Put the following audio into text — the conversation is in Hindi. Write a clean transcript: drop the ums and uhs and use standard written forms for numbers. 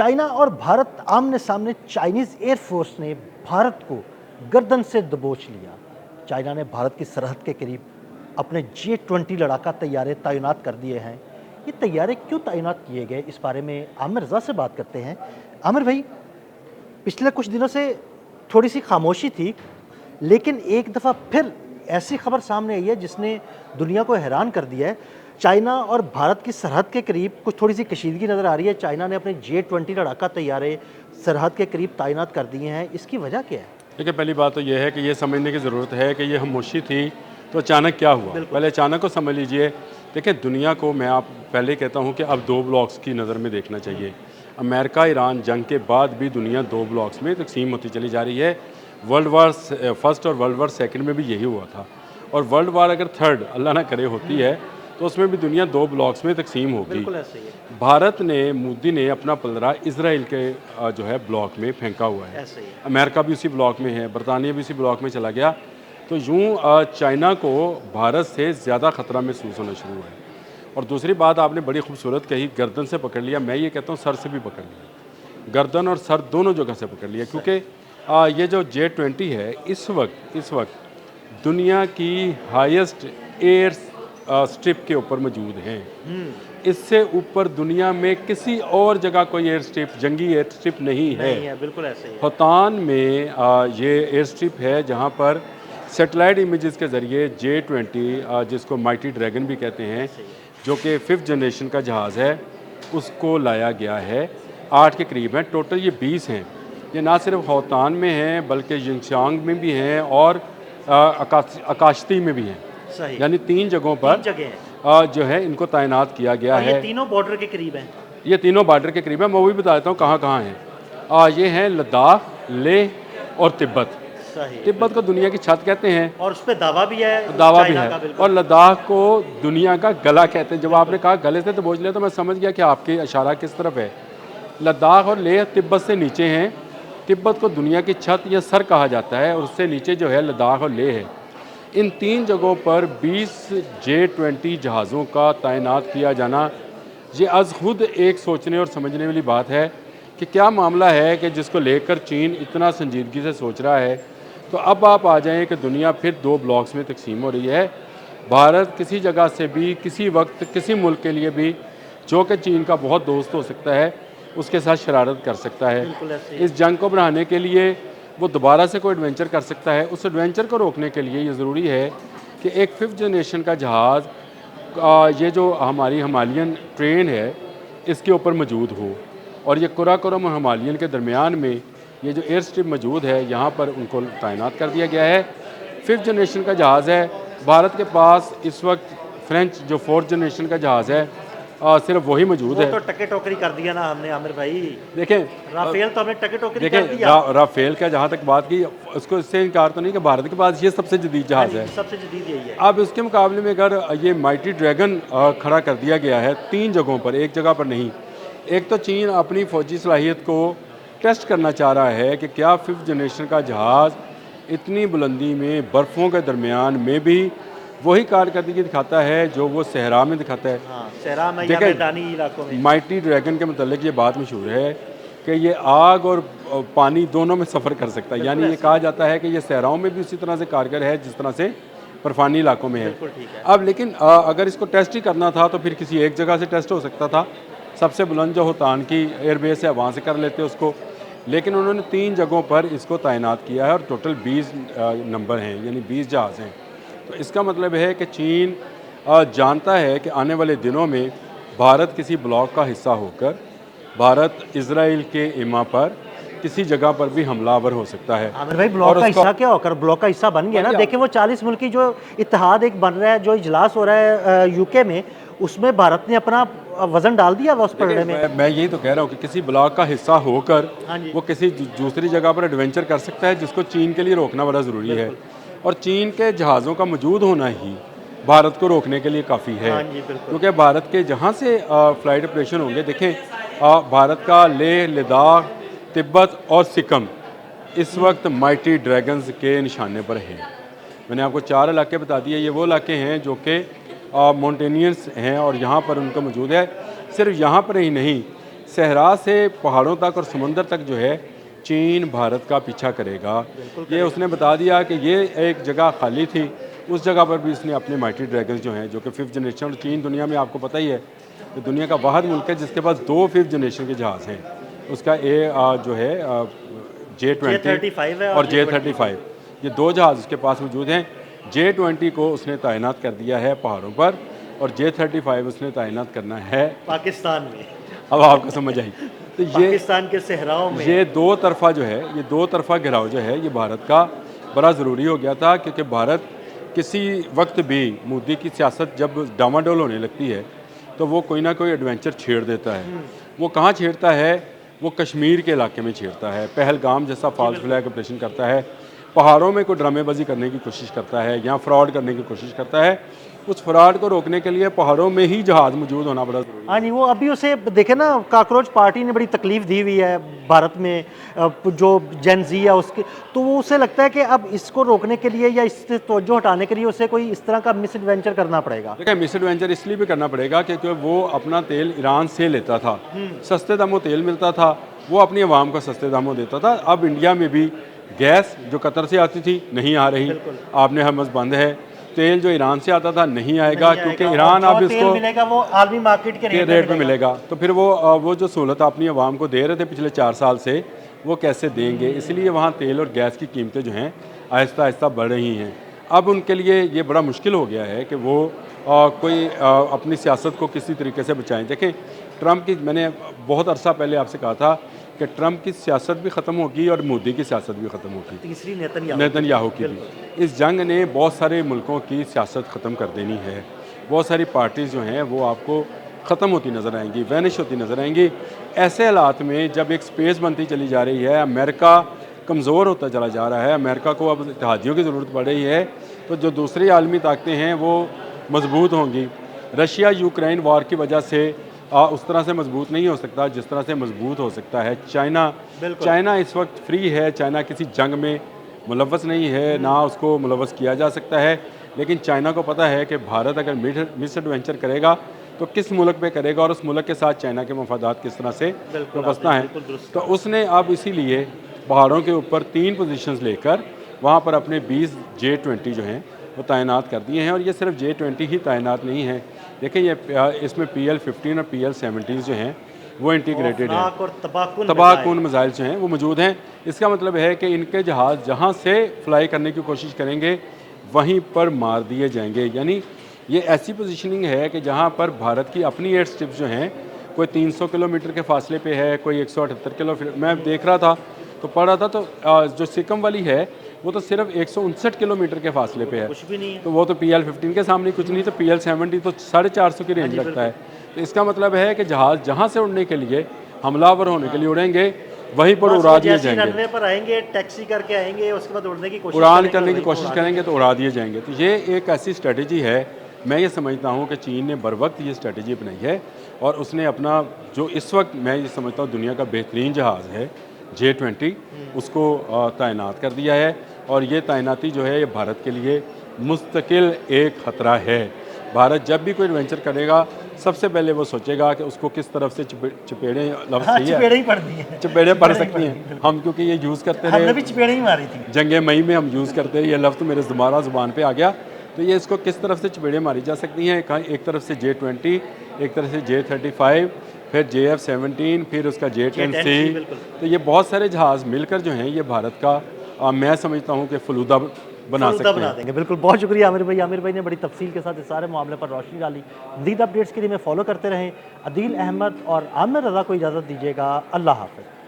चाइना और भारत आमने सामने। चाइनीज़ एयरफोर्स ने भारत को गर्दन से दबोच लिया। चाइना ने भारत की सरहद के करीब अपने J-20 लड़ाका तैयारे तैनात कर दिए हैं। ये तैयारे क्यों तैनात किए गए, इस बारे में आमिर रज़ा से बात करते हैं। आमिर भाई, पिछले कुछ दिनों से थोड़ी सी खामोशी थी, लेकिन एक दफ़ा फिर ऐसी खबर सामने आई है जिसने दुनिया को हैरान कर दिया है। चाइना और भारत की सरहद के करीब कुछ थोड़ी सी कशीदगी नज़र आ रही है। चाइना ने अपने J-20 लड़ाका तैयारे सरहद के करीब तैनात कर दिए हैं। इसकी वजह क्या है? देखिए, पहली बात तो ये है कि ये समझने की ज़रूरत है कि ये खामोशी थी तो अचानक क्या हुआ। पहले अचानक को समझ लीजिए। देखिए, दुनिया को मैं आप पहले कहता हूँ कि अब दो ब्लॉक्स की नज़र में देखना चाहिए। अमेरिका ईरान जंग के बाद भी दुनिया दो ब्लॉक्स में तकसीम होती चली जा रही है। वर्ल्ड वार फर्स्ट और वर्ल्ड वार सेकंड में भी यही हुआ था, और वर्ल्ड वार अगर थर्ड अल्लाह ना करे होती है तो उसमें भी दुनिया दो ब्लॉक्स में तकसीम होगी। बिल्कुल ऐसे ही है। भारत ने, मोदी ने अपना पलड़ा इसराइल के जो है ब्लॉक में फेंका हुआ है। ऐसे ही है। अमेरिका भी उसी ब्लॉक में है, बरतानिया भी उसी ब्लॉक में चला गया। तो यूँ चाइना को भारत से ज़्यादा ख़तरा महसूस होना शुरू हुआ है। और दूसरी बात आपने बड़ी खूबसूरत कही, गर्दन से पकड़ लिया। मैं ये कहता हूँ सर से भी पकड़ लिया, गर्दन और सर दोनों जगह से पकड़ लिया। क्योंकि ये जो J-20 है इस वक्त दुनिया की हाईएस्ट एयर स्ट्रिप के ऊपर मौजूद हैं। इससे ऊपर दुनिया में किसी और जगह कोई एयर स्ट्रिप, जंगी एयर स्ट्रिप नहीं है। बिल्कुल ऐसे ही है। होतान में ये एयर स्ट्रिप है जहाँ पर सैटेलाइट इमेजेस के ज़रिए J-20, जिसको माइटी ड्रैगन भी कहते हैं, जो कि 5th जनरेशन का जहाज़ है, उसको लाया गया है। 8 के करीब हैं, टोटल ये 20 हैं। ये ना सिर्फ होतान में हैं बल्कि यिंगचांग में भी हैं और आकाशती में भी हैं। सही। यानी 3 जगहों पर जो है इनको तैनात किया गया है। ये तीनों बॉर्डर के करीब हैं। ये तीनों बॉर्डर के करीब है। मैं वो भी बता देता हूँ कहाँ कहाँ हैं। ये हैं लद्दाख, लेह और तिब्बत। तिब्बत को दुनिया की छत कहते हैं और उस पर दावा भी है। दावा भी है। और लद्दाख को दुनिया का गला कहते हैं। जब आपने कहा गले से तो बोझ लिया तो मैं समझ गया कि आपके इशारा किस तरफ है। लद्दाख और लेह तिब्बत से नीचे हैं। तिब्बत को दुनिया की छत या सर कहा जाता है, और उससे नीचे जो है लद्दाख और लेह है। इन 3 जगहों पर 20 J-20 जहाज़ों का तैनात किया जाना, ये आज खुद एक सोचने और समझने वाली बात है कि क्या मामला है कि जिसको लेकर चीन इतना संजीदगी से सोच रहा है। तो अब आप आ जाएं कि दुनिया फिर 2 ब्लॉक्स में तकसीम हो रही है। भारत किसी जगह से भी किसी वक्त किसी मुल्क के लिए भी, जो कि चीन का बहुत दोस्त हो सकता है, उसके साथ शरारत कर सकता है। इस जंग को बढ़ाने के लिए वो दोबारा से कोई एडवेंचर कर सकता है। उस एडवेंचर को रोकने के लिए ये ज़रूरी है कि एक 5th जनरेशन का जहाज़, ये जो हमारी हिमालयन ट्रेन है, इसके ऊपर मौजूद हो। और ये कुराकोरम और हिमालयन के दरमियान में ये जो एयर स्ट्रिप मौजूद है, यहाँ पर उनको तैनात कर दिया गया है। 5th जनरेशन का जहाज़ है। भारत के पास इस वक्त फ्रेंच जो 4th जनरेशन का जहाज़ है, सिर्फ वही मौजूद है। तो टके टोकरी कर दिया ना हमने आमिर भाई। देखें, राफेल तो हमने टके टोकरी कर देखें दिया। राफेल का जहाँ तक बात की, उसको इससे इनकार तो नहीं कि भारत के पास ये सबसे जदीद जहाज़ है। सबसे जदीद यही है। अब इसके मुकाबले में अगर ये माइटी ड्रैगन खड़ा कर दिया गया है 3 जगहों पर, एक जगह पर नहीं। एक तो चीन अपनी फ़ौजी सलाहियत को टेस्ट करना चाह रहा है कि क्या 5th जनरेशन का जहाज़ इतनी बुलंदी में, बर्फ़ों के दरमियान में भी वही कारकर्दगी दिखाता है जो वो सहरा में दिखाता है। सहरा में या मैदानी इलाकों में। माइटी ड्रैगन के मतलब ये बात मशहूर है कि ये आग और पानी दोनों में सफ़र कर सकता है। यानी ये कहा जाता है कि ये सहराओं में भी उसी तरह से कारगर है जिस तरह से बर्फानी इलाकों में है। अब लेकिन अगर इसको टेस्ट ही करना था तो फिर किसी एक जगह से टेस्ट हो सकता था। सबसे बुलंद जो होतान की एयरबेस है वहाँ से कर लेते उसको, लेकिन उन्होंने 3 जगहों पर इसको तैनात किया है और टोटल 20 नंबर हैं, यानी 20 जहाज़ हैं। तो इसका मतलब है कि चीन जानता है कि आने वाले दिनों में भारत किसी ब्लॉक का हिस्सा होकर भारत इजराइल के इमा पर किसी जगह पर भी हमलावर हो सकता है। आमिर भाई, ब्लॉक का हिस्सा क्या होकर ब्लॉक का हिस्सा बन गया ना। देखिए, वो 40 मुल्क की जो इत्तेहाद एक बन रहा है, जो इजलास हो रहा है यूके में, उसमें भारत ने अपना वजन डाल दिया उस पलड़े में। मैं यही तो कह रहा हूँ कि किसी ब्लॉक का हिस्सा होकर वो किसी दूसरी जगह पर एडवेंचर कर सकता है, जिसको चीन के लिए रोकना बड़ा ज़रूरी है। और चीन के जहाज़ों का मौजूद होना ही भारत को रोकने के लिए काफ़ी है। क्योंकि भारत के जहाँ से फ़्लाइट ऑपरेशन होंगे, देखें भारत का लेह, लद्दाख, तिब्बत और सिक्किम इस वक्त माइटी ड्रैगन्स के निशाने पर है। मैंने आपको 4 इलाके बता दिए। ये वो इलाके हैं जो कि माउंटेनियर्स हैं और यहाँ पर उनका मौजूद है। सिर्फ यहाँ पर ही नहीं, सहरा से पहाड़ों तक और समंदर तक जो है चीन भारत का पीछा करेगा। ये उसने बता दिया कि ये एक जगह खाली थी, उस जगह पर भी इसने अपने माइटी ड्रैगन जो हैं, जो कि 5th जनरेशन, और चीन दुनिया में आपको पता ही है कि दुनिया का वाहिद मुल्क है जिसके पास 2 5th जनरेशन के जहाज़ हैं। उसका जो है J-20 और J-35, ये 2 जहाज़ उसके पास मौजूद हैं। J-20 को उसने तैनात कर दिया है पहाड़ों पर, और J-35 उसने तैनात करना है पाकिस्तान में। अब आपको समझ आई। तो ये पाकिस्तान के सहराओं में ये दो तरफा जो है, ये 2 तरफा घिराव जो है, ये भारत का बड़ा ज़रूरी हो गया था, क्योंकि भारत किसी वक्त भी मोदी की सियासत जब डामाडोल होने लगती है तो वो कोई ना कोई एडवेंचर छेड़ देता है। वो कहाँ छेड़ता है? वो कश्मीर के इलाके में छेड़ता है, पहलगाम जैसा फॉल्स फ्लैग ऑपरेशन करता है, पहाड़ों में कोई ड्रामेबाजी करने की कोशिश करता है या फ्रॉड करने की कोशिश करता है। उस फ्रॉड को रोकने के लिए पहाड़ों में ही जहाज़ मौजूद होना बड़ा ज़रूरी है। हाँ जी, वो अभी उसे देखे ना, काकरोच पार्टी ने बड़ी तकलीफ दी हुई है भारत में, जो जेन जी है उसके, तो वो उसे लगता है कि अब इसको रोकने के लिए या इससे तवज्जो हटाने के लिए उसे कोई इस तरह का मिस एडवेंचर करना पड़ेगा। देखिए, मिस एडवेंचर इसलिए भी करना पड़ेगा क्योंकि वो अपना तेल ईरान से लेता था, सस्ते दामों तेल मिलता था, वो अपनी आवाम को सस्ते दामों देता था। अब इंडिया में भी गैस जो कतर से आती थी नहीं आ रही, आपने हमस बंद है। तेल जो ईरान से आता था नहीं आएगा, क्योंकि ईरान अब इसको मिलेगा वो आलमी मार्केट के रेट पे मिलेगा। तो फिर वो जो सहूलत अपनी आवाम को दे रहे थे पिछले 4 साल से, वो कैसे देंगे? इसलिए वहाँ तेल और गैस की कीमतें जो हैं आहिस्ता आहिस्ता बढ़ रही हैं। अब उनके लिए ये बड़ा मुश्किल हो गया है कि वो कोई अपनी सियासत को किसी तरीके से बचाएं। देखें, ट्रंप की, मैंने बहुत अरसा पहले आपसे कहा था कि ट्रंप की सियासत भी ख़त्म होगी और मोदी की सियासत भी ख़त्म होगी, तीसरी नेतन्याहू की भी। इस जंग ने बहुत सारे मुल्कों की सियासत ख़त्म कर देनी है। बहुत सारी पार्टीज़ जो हैं वो आपको ख़त्म होती नज़र आएंगी, वैनिश होती नज़र आएंगी। ऐसे हालात में जब एक स्पेस बनती चली जा रही है, अमेरिका कमज़ोर होता चला जा रहा है, अमेरिका को अब इत्तेहादियों की ज़रूरत पड़ रही है, तो जो दूसरी आलमी ताकतें हैं वो मजबूत होंगी। रशिया यूक्रेन वॉर की वजह से उस तरह से मजबूत नहीं हो सकता जिस तरह से मजबूत हो सकता है चाइना इस वक्त फ्री है। चाइना किसी जंग में मुलव्वस नहीं है, ना उसको मुलव्वस किया जा सकता है। लेकिन चाइना को पता है कि भारत अगर मिस एडवेंचर करेगा तो किस मुल्क पे करेगा और उस मुल्क के साथ चाइना के मफादात किस तरह से वाबस्ता हैं। तो उसने अब इसीलिए पहाड़ों के ऊपर 3 पोजीशंस लेकर वहाँ पर अपने 20 J-20 जो हैं वो तैनात कर दिए हैं। और ये सिर्फ J-20 ही तैनात नहीं है, देखिए ये इसमें PL-15 और PL-17 जो हैं वो इंटीग्रेटेड हैं, और तबाहकुन मिसाइल जो हैं वो मौजूद हैं। इसका मतलब है कि इनके जहाज़ जहाँ से फ्लाई करने की कोशिश करेंगे वहीं पर मार दिए जाएंगे। यानी ये ऐसी पोजीशनिंग है कि जहाँ पर भारत की अपनी एयर स्ट्रिप्स जो हैं कोई 300 किलोमीटर के फासले पे है, कोई 178 किलोमीटर। मैं देख रहा था तो पढ़ रहा था, तो जो सिक्किम वाली है वो तो सिर्फ 159 किलोमीटर के फासले पे है, कुछ भी नहीं है। तो वो तो PL-15 के सामने कुछ नहीं, तो PL-70 तो 450 की रेंज रखता है। तो इसका मतलब है कि जहाज़ जहाँ से उड़ने के लिए, हमलावर होने के लिए उड़ेंगे वहीं पर उड़ा दिए जाएंगे। रनवे पर आएंगे, टैक्सी करके आएंगे, उसके बाद उड़ने की कोशिश उड़ान करने की कोशिश करेंगे तो उड़ा दिए जाएंगे। तो ये एक ऐसी स्ट्रेटजी है, मैं ये समझता हूँ कि चीन ने बर वक्त ये स्ट्रेटजी अपनाई है और उसने अपना जो इस वक्त मैं ये समझता हूँ दुनिया का बेहतरीन जहाज़ है J-20 उसको तैनात कर दिया है। और ये तैनाती जो है ये भारत के लिए मुस्तकिल एक ख़तरा है। भारत जब भी कोई एडवेंचर करेगा सबसे पहले वो सोचेगा कि उसको किस तरफ से चपेड़े लफ्ज़ सही है, चपेड़े ही पड़ती हैं, चपेड़े पड़ सकती हैं हम, क्योंकि ये यूज़ करते हमने रहे, भी चपेड़े ही मारी थी। जंगे मई में हम यूज़ करते रहे, ये लफ्ज़ मेरे ज़ुबान पे आ गया। तो ये इसको किस तरफ से चपेड़े मारी जा सकती हैं, एक तरफ से J-20, एक तरफ से J-35, फिर JF-17, फिर उसका J-10C। तो ये बहुत सारे जहाज़ मिलकर जो हैं ये भारत का मैं समझता हूँ कि फलूदा बना देंगे। बिल्कुल, बहुत शुक्रिया आमिर भाई ने बड़ी तफसील के साथ इस सारे मामले पर रोशनी डाली। मज़ीद अपडेट्स के लिए मैं फॉलो करते रहें। अदील अहमद और आमिर रज़ा को इजाज़त दीजिएगा। अल्लाह हाफ़िज़।